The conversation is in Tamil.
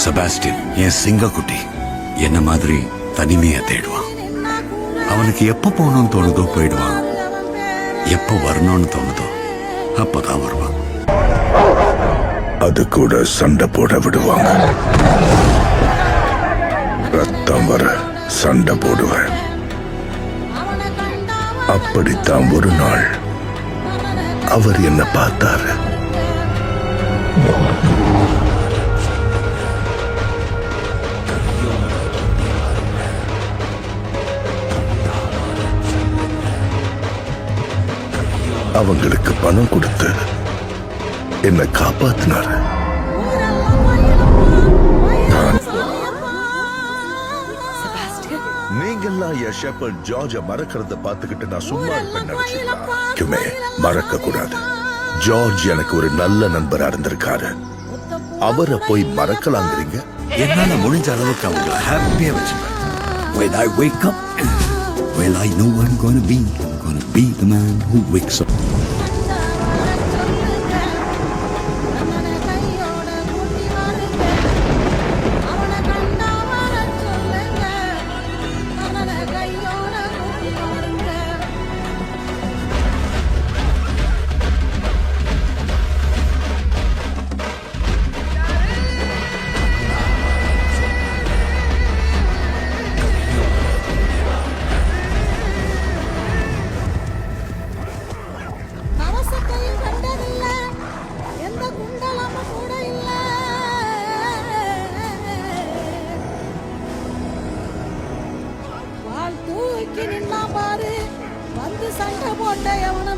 செபாஸ்டின் என் சிங்கக்குட்டி என்ன மாதிரி தனிமையை தேடுவான். அவனுக்கு எப்ப போகணும்னு தோணுதோ போயிடுவான், எப்ப வரணும்னு தோணுதோ அப்பதான் வருவான். அது கூட சண்டை போட விடுவாங்க. ரத்தம் வர சண்டை போடுவேன். அப்படித்தான் ஒரு நாள் அவர் என்ன பார்த்தாரு. அவங்களுக்கு பணம் கொடுத்து என்ன காப்பாத்தினாரு. நீங்கெல்லாம் என் ஷெப்பர்ட் ஜார்ஜ மறக்கிறத பார்த்துக்கிட்டு நான் சும்மா இருப்பேன் நினைச்சீங்களா? மறக்க கூடாது. ஜார்ஜ் எனக்கு ஒரு நல்ல நண்பரா இருந்திருக்காரு. அவரை போய் மறக்கலாங்கிறீங்க? என்னால முடிஞ்ச அளவுக்கு அவங்கள ஹாப்பியா வச்சுப்பேன். When I wake up, well I know I'm gonna be the man who wakes up. சண்டை போட்ட எவன